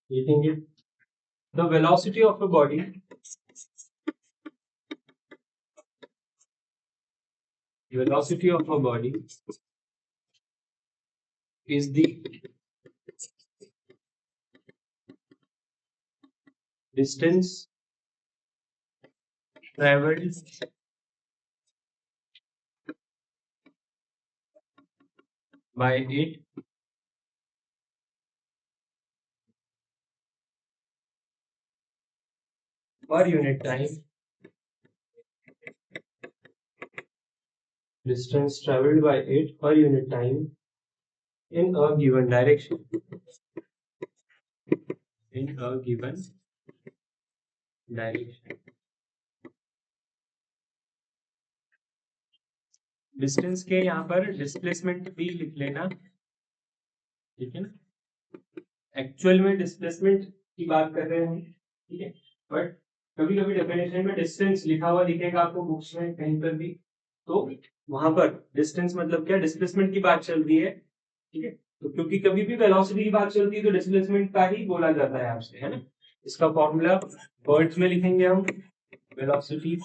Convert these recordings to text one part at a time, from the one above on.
लिखेंगे the velocity of a body velocity of a body is the distance traveled by it per unit time. Distance traveled by it per unit time in a given direction. In a given direction. Distance के यहाँ पर displacement भी लिख लेना, ठीक है ना। Actual में डिस्प्लेसमेंट की बात कर रहे हैं, ठीक है, बट कभी कभी डेफिनेशन में डिस्टेंस लिखा हुआ दिखेगा आपको बुक्स में कहीं पर भी, तो वहां पर डिस्टेंस मतलब क्या, डिस्प्लेसमेंट की बात चल रही है, ठीक है। तो क्योंकि कभी भी वेलोसिटी की बात चलती है तो डिस्प्लेसमेंट का ही बोला जाता है आपसे, है ना। इसका फॉर्मूला वर्ड्स में लिखेंगे हम, वेलोसिटी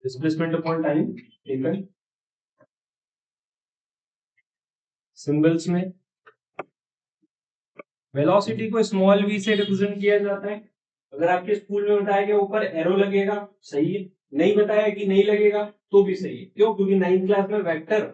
डिस्प्लेसमेंट अपॉन टाइम, ठीक है। सिंबल्स में वेलोसिटी को स्मॉल v से रिप्रेजेंट किया जाता है। अगर आपके स्कूल में बताया गया ऊपर एरो लगेगा, सही है। नहीं बताया कि नहीं लगेगा तो भी सही है। क्यों? क्योंकि 9th क्लास में वेक्टर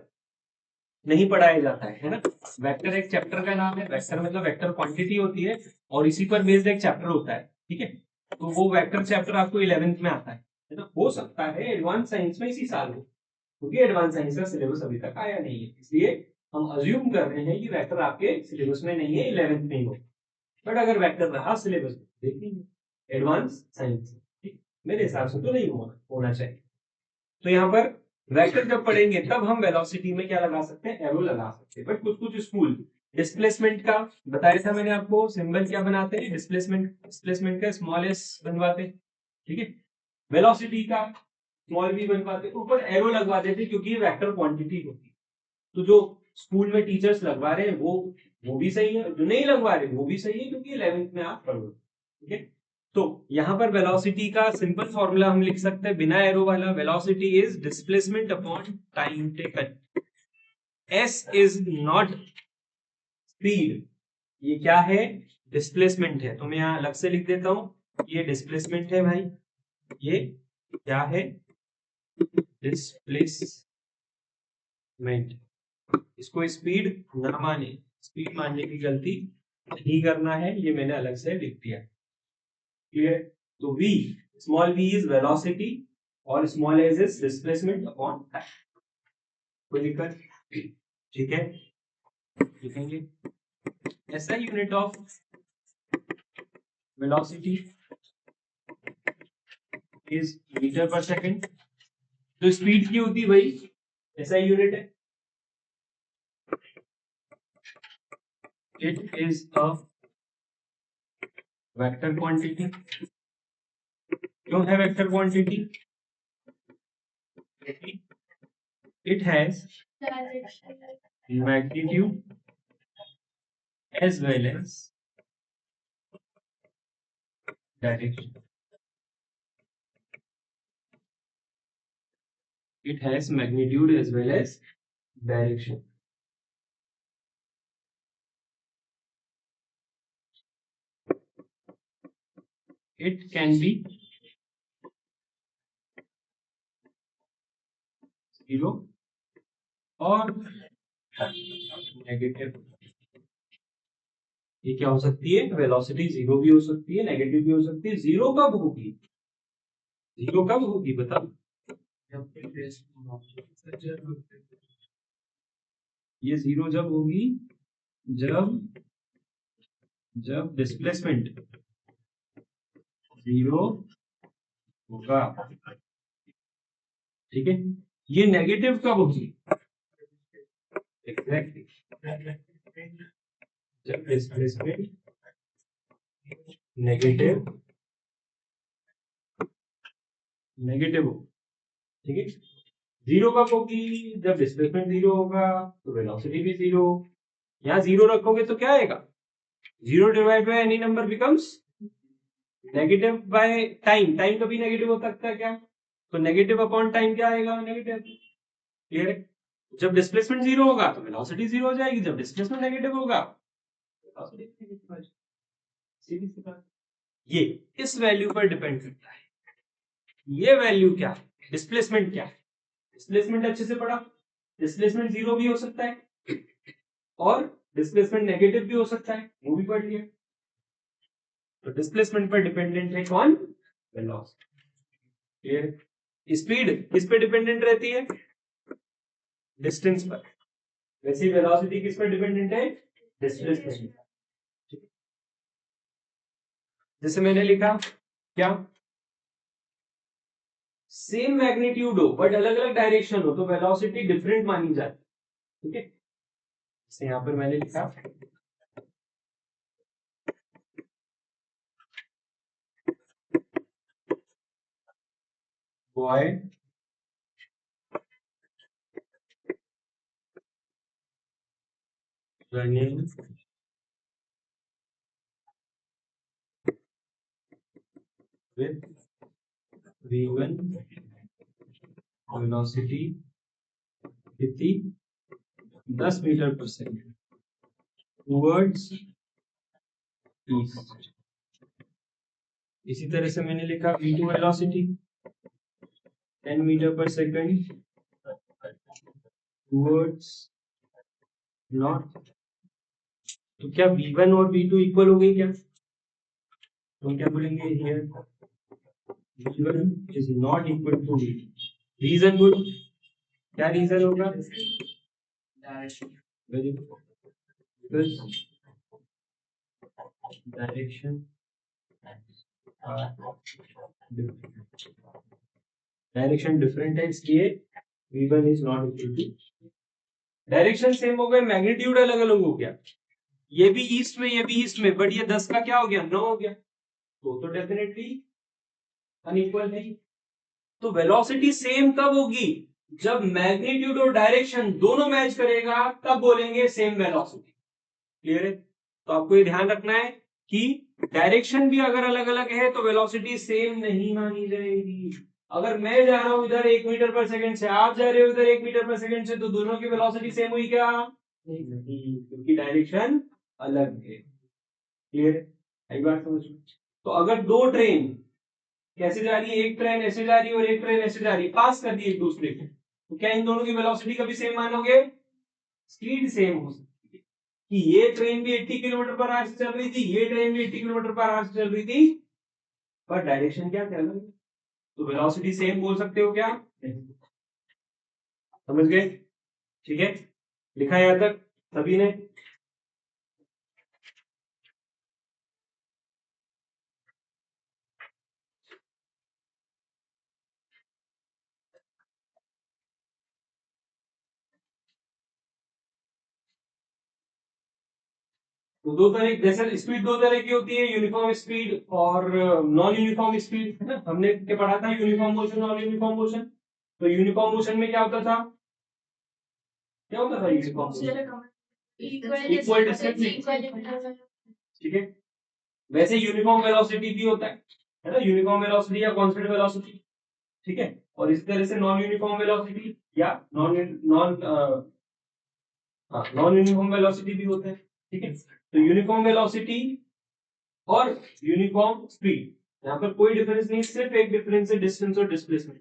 नहीं पढ़ाया जाता है ना। वेक्टर एक चैप्टर का नाम है, वेक्टर मतलब वेक्टर क्वांटिटी होती है और इसी पर बेस्ड एक चैप्टर होता है, ठीक है। तो वो वेक्टर चैप्टर आपको 11th में आता है ना। हो सकता है एडवांस साइंस में इसी साल हो, क्योंकि एडवांस साइंस का सिलेबस अभी तक आया नहीं है, इसलिए हम अज्यूम कर रहे हैं कि वेक्टर आपके सिलेबस में नहीं है, 11th में ही हो। बट अगर वेक्टर रहा सिलेबस देखेंगे एडवांस साइंस, ठीक, मेरे हिसाब से तो नहीं होना चाहिए। तो यहाँ पर वेक्टर जब पढ़ेंगे तब हम वेलोसिटी में क्या लगा सकते हैं, एरो लगा सकते हैं। बट कुछ कुछ स्कूल डिस्प्लेसमेंट का बताया था मैंने आपको, सिंबल क्या बनाते हैं, डिस्प्लेसमेंट का स्मॉल एस बनवाते, ठीक है। वेलोसिटी का स्मॉल वी बनवाते, ऊपर एरो लगवा देते क्योंकि ये वेक्टर क्वांटिटी होती है। तो जो स्कूल में टीचर्स लगवा रहे हैं वो भी सही है, जो नहीं लगवा रहे वो भी सही है, क्योंकि 11th में आप पढ़ो, ठीक है। तो यहां पर वेलोसिटी का सिंपल फॉर्मूला हम लिख सकते हैं बिना एरो वाला, velocity is displacement upon time taken. S is not speed, ये क्या है, डिस्प्लेसमेंट है। तो मैं यहां अलग से लिख देता हूं, ये डिस्प्लेसमेंट है भाई, ये क्या है, डिस्प्लेसमेंट। इसको स्पीड ना माने, स्पीड मानने की गलती नहीं करना है, ये मैंने अलग से लिख दिया, क्लियर। तो v, small v is velocity और small s is displacement upon time. कोई दिक्कत? ठीक है, लिखेंगे SI unit of velocity is metre per second. तो स्पीड की होती भाई SI यूनिट है, it is a vector quantity. क्यों है vector quantity? It has magnitude as well as direction. It has magnitude as well as direction. It can be 0 और negative. ये क्या हो सकती है, वेलोसिटी 0 भी हो सकती है, नेगेटिव भी हो सकती है। 0 कब होगी, 0 कब होगी बता। ये 0 जब होगी जब जब डिस्प्लेसमेंट 0 होगा, ठीक है। ये नेगेटिव कब होगी, एग्जैक्टली जब डिस्प्लेसमेंट नेगेटिव नेगेटिव हो, ठीक है। जीरो कब होगी? जब डिस्प्लेसमेंट जीरो होगा तो वेलोसिटी भी जीरो। यहाँ जीरो रखोगे तो क्या आएगा? Zero divide by any number becomes negative by time. Time कभी नेगेटिव हो सकता है क्या? तो नेगेटिव अपॉन टाइम क्या आएगा? नेगेटिव। क्लियर है? जब डिस्प्लेसमेंट जीरो होगा तो वेलोसिटी जीरो हो जाएगी, जब डिस्प्लेसमेंट नेगेटिव होगा वेलोसिटी नेगेटिव हो जाएगी। सीधी सी बात। ये इस वैल्यू पर डिपेंड करता है। ये वैल्यू क्या है? डिस्प्लेसमेंट क्या है? डिस्प्लेसमेंट अच्छे से पढ़ा। डिस्प्लेसमेंट जीरो भी हो सकता है और डिस्प्लेसमेंट नेगेटिव भी हो सकता है, वो भी पढ़ लिया। तो डिस्प्लेसमेंट पर डिपेंडेंट है कौन? वेलोसिटी। क्लियर? स्पीड किस पे डिपेंडेंट रहती है? डिस्टेंस पर। वैसे वेलोसिटी किस पर डिपेंडेंट है? डिस्प्लेसमेंट। जैसे मैंने लिखा क्या, सेम मैग्नीट्यूड हो बट अलग अलग डायरेक्शन हो तो वेलोसिटी डिफरेंट मानी जाती है, ठीक है। जैसे यहां पर मैंने लिखा boy running with v1 velocity 10 meter per second towards east. इसी तरह से मैंने लिखा v2 velocity 10 meter per second towards north. तो क्या v1 और v2 इक्वल हो गई क्या? तो क्या बोलेंगे here v1 is not equal to v2। Reason good, क्या रीजन होगा? Very good, because direction direction different है, इसलिए v1 is not equal to. Direction same हो गए, मैग्नीट्यूड अलग अलग हो गया। ये भी ईस्ट में, ये भी ईस्ट में, बट ये 10 का क्या हो गया? 9 हो गया। तो डेफिनेटली अनइक्वल है। तो वेलोसिटी सेम कब होगी? जब मैग्नीट्यूड और डायरेक्शन दोनों मैच करेगा तब बोलेंगे सेम वेलोसिटी। क्लियर है? तो आपको ये ध्यान रखना है कि डायरेक्शन भी अगर अलग अलग है तो वेलोसिटी सेम नहीं मानी जाएगी। अगर मैं जा रहा हूं इधर 1 मीटर पर सेकंड से, आप जा रहे हो इधर 1 मीटर पर सेकंड से, तो दोनों की वेलोसिटी सेम हुई क्या? नहीं, क्योंकि डायरेक्शन अलग है। क्लियर है? एक बात समझ लो। तो अगर दो ट्रेन कैसे जा रही है, एक ट्रेन ऐसे जा रही है और एक ट्रेन ऐसे जा रही है, पास कर दी एक दूसरे को, तो क्या इन दोनों की वेलोसिटी कभी सेम मानोगे? स्पीड सेम हो सकती है कि ये ट्रेन भी 80 किलोमीटर पर आवर से चल रही थी, ये ट्रेन भी 80 किलोमीटर पर आवर से चल रही थी, पर डायरेक्शन क्या चल रही है। तो वेलोसिटी सेम बोल सकते हो क्या? समझ गए? ठीक है, लिखा यहां तक सभी ने? तो दो तरह, जैसे स्पीड दो तरह की होती है, यूनिफॉर्म स्पीड और नॉन यूनिफॉर्म स्पीड, है ना। हमने क्या पढ़ा था? Uniform motion, non uniform motion. तो यूनिफॉर्म मोशन में क्या होता था? क्या होता था यूनिफॉर्म मोशन? इक्वल डिस्टेंस, ठीक है। वैसे यूनिफॉर्म वेलोसिटी भी होता है ना, यूनिफॉर्म वेलोसिटी या कांस्टेंट वेलोसिटी, ठीक है। और इस तरह से नॉन यूनिफॉर्म वेलोसिटी या non non non uniform velocity भी होता है, ठीक है। तो यूनिफॉर्म वेलोसिटी और यूनिफॉर्म स्पीड, यहाँ पर कोई डिफरेंस नहीं, सिर्फ एक डिफरेंस है, डिस्टेंस और डिस्प्लेसमेंट।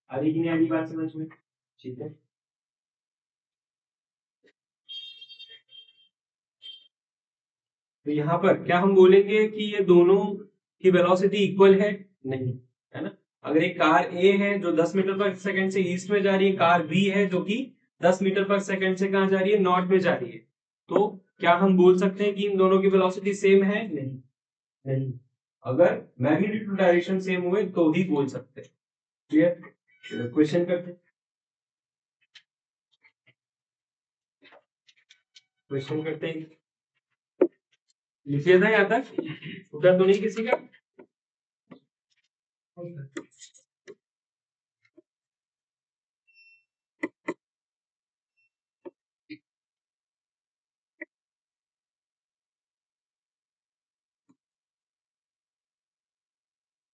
आ रही कि नहीं आ रही बात समझ में? ठीक है। तो यहाँ पर क्या हम बोलेंगे कि ये दोनों की वेलोसिटी इक्वल है? नहीं, है ना। अगर एक कार ए है जो 10 मीटर पर सेकंड से ईस्ट में जा रही है, कार बी है जो कि 10 मीटर पर सेकंड से कहां जा रही है? नॉर्थ में जा रही है, तो क्या हम बोल सकते हैं कि इन दोनों की वेलोसिटी सेम है? नहीं, नहीं। अगर मैग्नीट्यूड डायरेक्शन सेम हुए तो ही बोल सकते हैं। क्लियर? क्वेश्चन करते, क्वेश्चन करते हैं। लिखिए था यहाँ तक, उधर तो नहीं किसी का?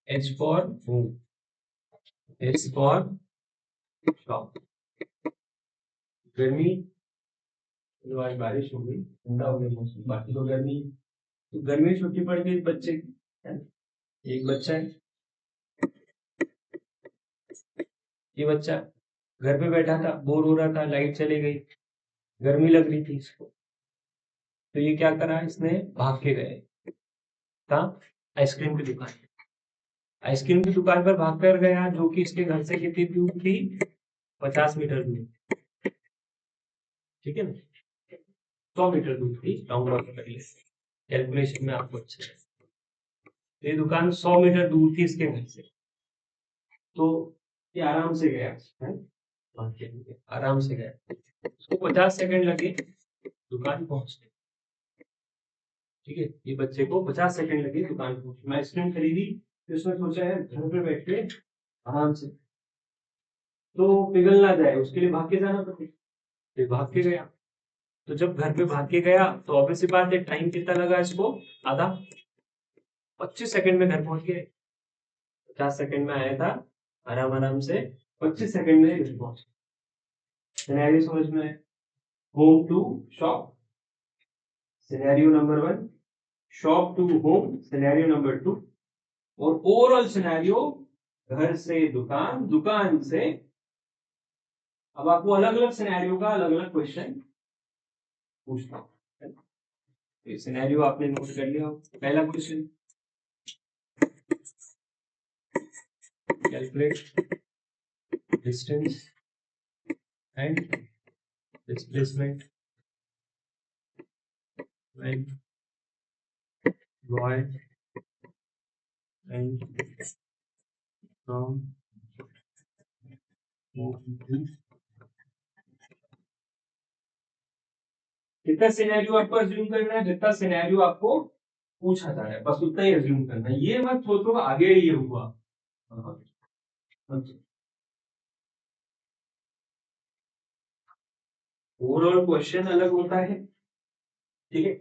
H for home, S for shop। गर्मी, तो आज बारिश हो गई, ठंडा हो गया मौसम, बाकी तो गर्मी। तो गर्मी में छुट्टी पड़ गई बच्चे की, है ना? एक बच्चा है, ये बच्चा घर पे बैठा था, बोर हो रहा था, लाइट चली गई, गर्मी लग रही थी इसको, तो ये क्या करा, इसने भाग के गए कहाँ, आइसक्रीम की दुकान। आइसक्रीम की दुकान पर भाग कर गया, जो कि इसके घर से कितनी दूर थी, 50 मीटर दूर, ठीक है ना, 100 मीटर दूर थी, राउंड ऑफ कर ले, कैलकुलेशन में आपको अच्छा है। ये दुकान 100 मीटर दूर थी इसके घर से, तो ये आराम से गया है, आराम से गया, उसको 50 सेकंड लगे दुकान पहुंचने, ठीक है, ये बच्चे को 50 सेकंड लगे दुकान पहुंचने। मैं आइसक्रीम खरीदी, तो उसने सोचा है घर पे बैठ के आराम से तो पिघल ना जाए, उसके लिए भाग के जाना पड़े, फिर भाग के गया। तो जब घर पे भाग के गया तो ऑब्वियस सी बात है, टाइम कितना लगा इसको, आधा, 25 सेकंड में घर पहुंच गए। 50 सेकंड में आया था, आराम आराम से 25 सेकंड में घर पहुंच गया। सिनेरियो समझ में, home to shop, scenario number 1, shop to home, scenario number 2, और ओवरऑल सिनेरियो घर से दुकान, दुकान से। अब आपको अलग अलग सिनेरियो का अलग अलग क्वेश्चन पूछता हूं, ये सिनेरियो आपने नोट कर लिया। पहला question, calculate distance and displacement when boy and from कितना सिनेरियो आपको अज्यूम करना है, जितना सिनेरियो आपको पूछा जा रहा है बस उतना ही अज्यूम करना है, ये मत सोचो आगे ये हुआ। ओवरऑल क्वेश्चन अलग होता है, ठीक है,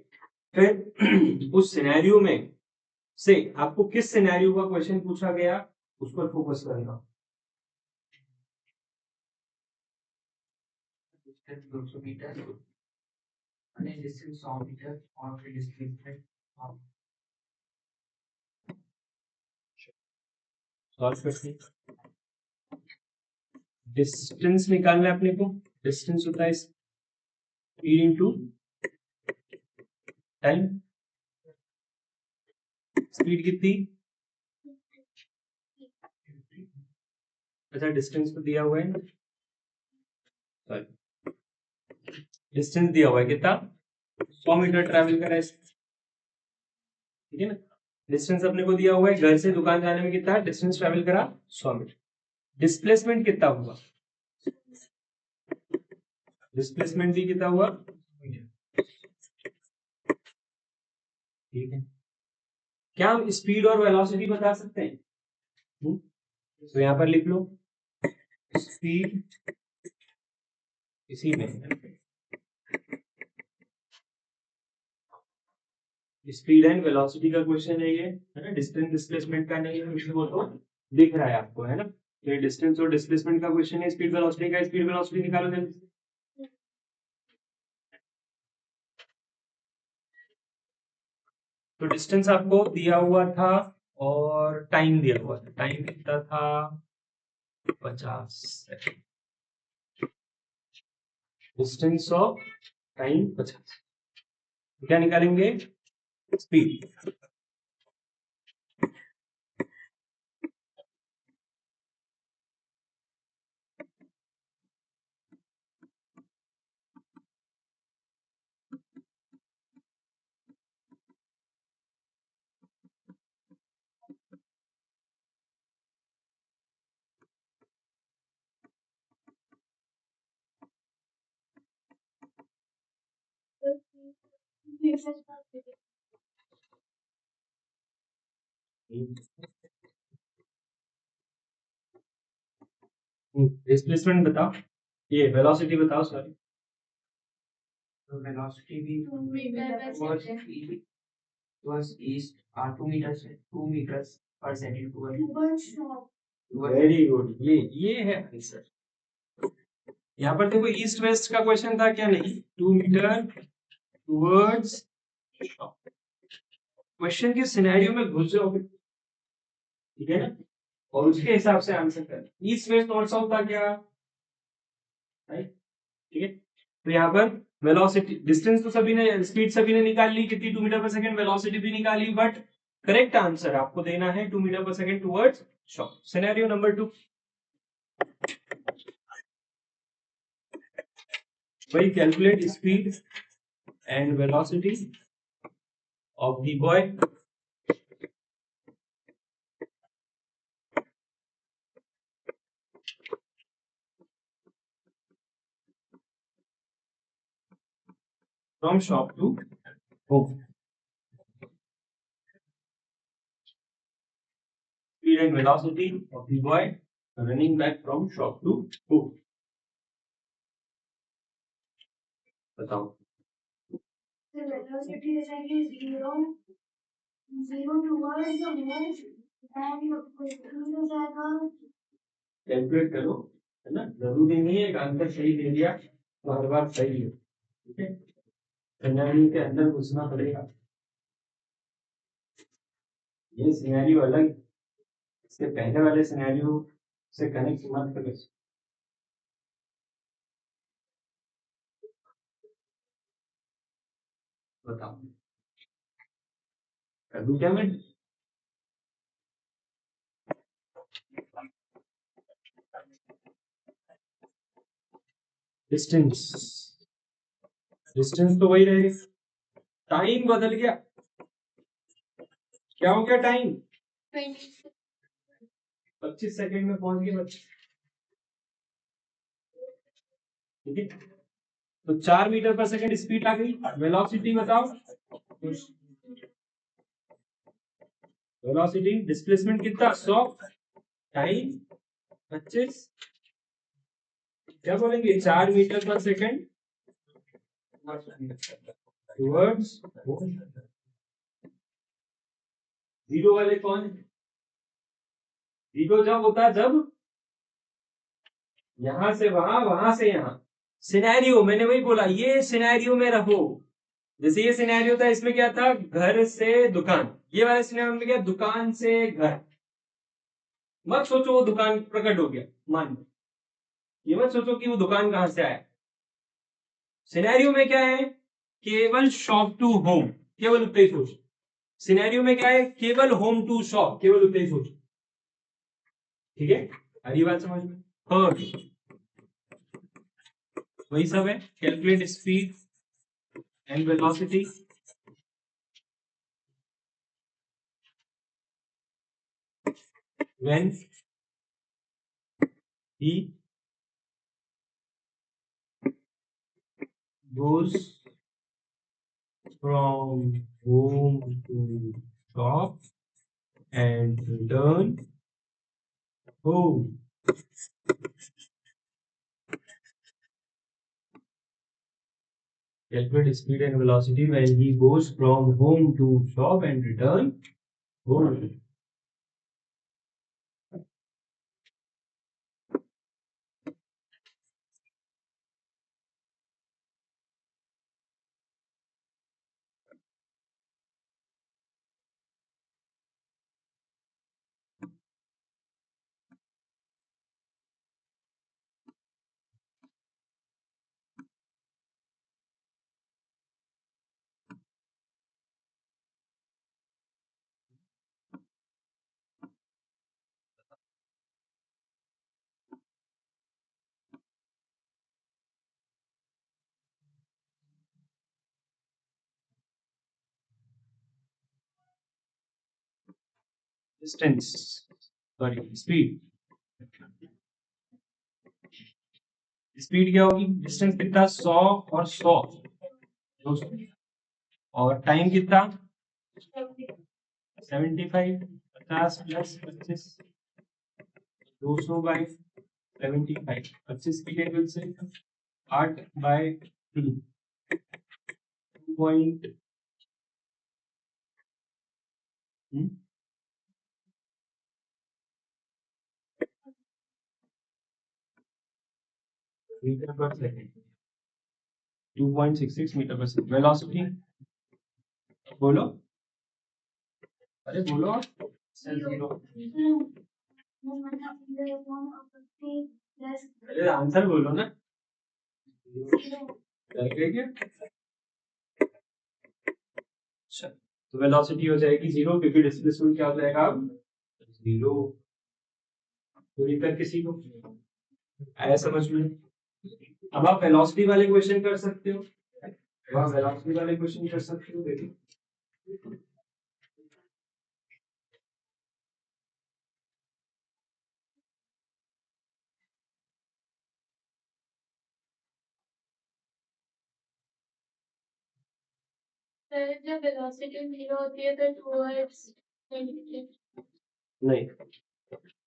फिर उस सिनेरियो में से आपको किस सिनेरियो का क्वेश्चन पूछा गया उस पर फोकस करना। 200 मीटर, 100 मीटर और फिर डिस्प्लेसमेंट सॉल्व करते हैं। डिस्टेंस निकालना है अपने को, डिस्टेंस होता है स्पीड इनटू टाइम, स्पीड कितनी, अच्छा डिस्टेंस तो दिया हुआ है, सॉरी डिस्टेंस दिया हुआ है कितना, 100 मीटर ट्रैवल करा है, ठीक है ना, डिस्टेंस अपने को दिया हुआ है, घर से दुकान जाने में कितना डिस्टेंस ट्रैवल करा, 100 मीटर। डिस्प्लेसमेंट कितना हुआ, डिस्प्लेसमेंट भी कितना हुआ, ठीक है। क्या हम स्पीड और वेलोसिटी बता सकते हैं, तो यहां पर लिख लो स्पीड, इसी में स्पीड एंड वेलोसिटी का क्वेश्चन है ये, है ना, डिस्टेंस डिस्प्लेसमेंट का नहीं है, वो तो दिख रहा है आपको, है ना, ये डिस्टेंस और डिस्प्लेसमेंट का क्वेश्चन है, स्पीड वेलोसिटी का, स्पीड वेलोसिटी निकालो जल्दी से। तो डिस्टेंस आपको दिया हुआ था और टाइम दिया हुआ था, टाइम कितना था 50 सेकंड, डिस्टेंस ऑफ टाइम 50, क्या निकालेंगे, स्पीड, डिस्प्लेसमेंट बताओ, ये वेलोसिटी बताओ, सॉरी, तो वेलोसिटी भी was east 2 meters, 2 meters और सेकंड वेरी गुड, ये है आंसर। यहाँ पर देखो ईस्ट वेस्ट का क्वेश्चन था क्या, नहीं 2 मीटर टुवर्ड्स शॉप। क्वेश्चन के सिनेरियो में घुस जाओगे, ठीक है ना, और उसके हिसाब से आंसर कर। ईस्ट वेस्ट नॉर्थ साउथ था क्या, राइट, ठीक है। तो यहाँ पर वेलोसिटी डिस्टेंस तो सभी ने, स्पीड सभी ने निकाल ली कितनी, 2 मीटर पर सेकंड, वेलोसिटी भी निकाली, बट करेक्ट आंसर आपको देना है 2 meter per second towards shop. Scenario number 2, वही calculate speed and velocity of the boy from shop to home. Speed and velocity of the boy running back from shop to home. बताओ। The velocity is actually 0 towards the moon and हो जाएगा। Calculate करो, है ना, जरूरी नहीं है answer सही दे दिया तो हर बार सही है, ठीक है, सिनेरियो के अंदर घुसना पड़ेगा। ये सिनेरियो अलग, इसके पहले वाले सिनेरियो से कनेक्ट मत करो। बताओ कर दूं क्या मैं? डिस्टेंस, डिस्टेंस तो वही रहेगी, टाइम बदल गया। क्या हो गया टाइम? 25 सेकंड में पहुंच गए बच्चे, ठीक है। तो 4 मीटर पर सेकंड स्पीड आ गई। वेलोसिटी बताओ, वेलोसिटी डिस्प्लेसमेंट कितना 100, टाइम 25, क्या बोलेंगे 4 metre per second towards. Zero वाले कौन है? जीरो जब होता है जब यहां से वहां, वहां से यहां। सिनेरियो मैंने वही बोला, ये सिनेरियो में रहो। जैसे ये सिनेरियो था, इसमें क्या था, घर से दुकान। ये वाले सिनेरियो में क्या, दुकान से घर। मत सोचो वो दुकान प्रकट हो गया, मान लो, ये मत सोचो कि वो दुकान कहां से आया। सिनेरियो में क्या है, केवल शॉप टू होम, केवल उतना ही सोचो। सिनेरियो में क्या है, केवल होम टू शॉप, केवल उतना ही सोचो, ठीक है। अगली बात समझ में, थर्ड वही सब है, calculate speed and velocity when he goes from home to shop and return home. Calculate speed and velocity when he goes from home to shop and return home. Distance, sorry, speed. Speed क्या होगी, distance कितना 100 और 100 200, और time कितना 75, 50 plus 25, 200 by 75, 25 की table से 8 by 3, 2 meter per second, 2.66 metre per second. Velocity बोलो, अरे बोलो आप। जीरो। अरे आंसर बोलो ना। अच्छा, तो वेलोसिटी हो जाएगी जीरो, क्योंकि डिस्प्लेसमेंट क्या हो जाएगा अब जीरो। पूरी करके सीखो, आया समझ में। अब आप वेलोसिटी वाले क्वेश्चन कर सकते हो, अब आप वेलोसिटी वाले क्वेश्चन कर सकते हो। देखिए जब वेलोसिटी जीरो होती है तो टुवर्ड्स नहीं,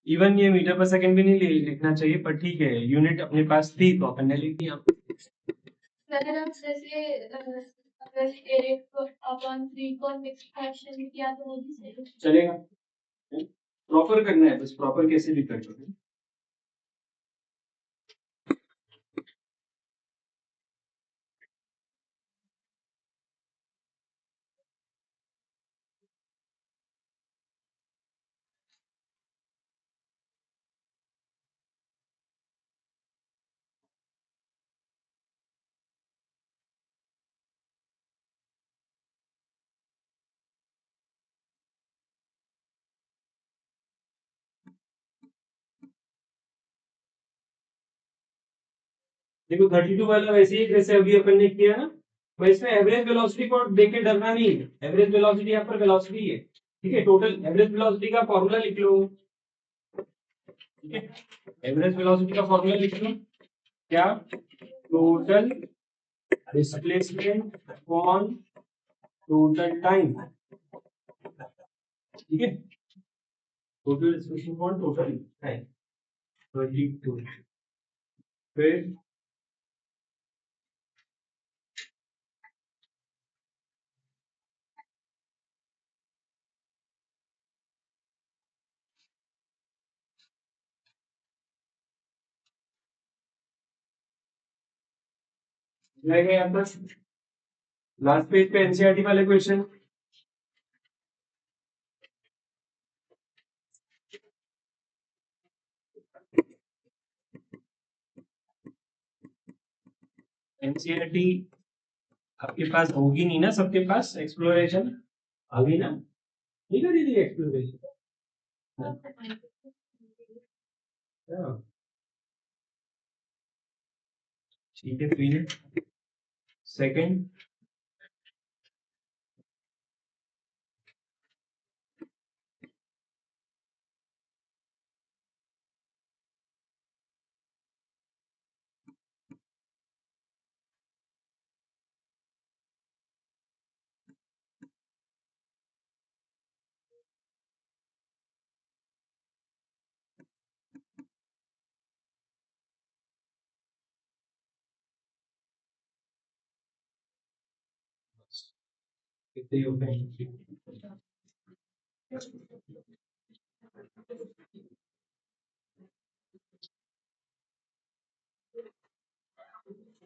इवन ये मीटर पर सेकंड भी नहीं लिखना चाहिए, पर ठीक है, यूनिट अपने पास थी तो अपन ने लिख दिया। अगर हम जैसे अगर एक अपन 3 को मिक्स फ्रैक्शन किया तो वो भी सही चलेगा, प्रॉपर करना है बस, प्रॉपर कैसे भी कर सकते। देखो 32 वाला वैसे ही जैसे अभी अपन ने किया ना, भाई इसमें एवरेज वेलोसिटी को देख के डरना नहीं है। एवरेज वेलोसिटी यहाँ पर वेलोसिटी है, ठीक है। टोटल एवरेज वेलोसिटी का फॉर्मूला लिख लो, ठीक है। एवरेज वेलोसिटी का फॉर्मूला लिख लो, क्या, total displacement upon total time, ठीक है। Total displacement upon total time 22। फिर यहाँ पर लास्ट पेज पे एनसीईआरटी वाले क्वेश्चन। एनसीईआरटी आपके पास होगी नहीं ना, सबके पास एक्सप्लोरेशन अभी ना नहीं करी थी एक्सप्लोरेशन। ठीक है, फिर सेकंड कितने हो गए?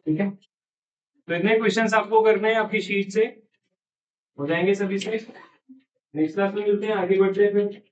ठीक है, तो इतने क्वेश्चंस आपको करने हैं, आपकी शीट से हो जाएंगे सभी से। नेक्स्ट क्लास में मिलते हैं, आगे बढ़ते हैं फिर।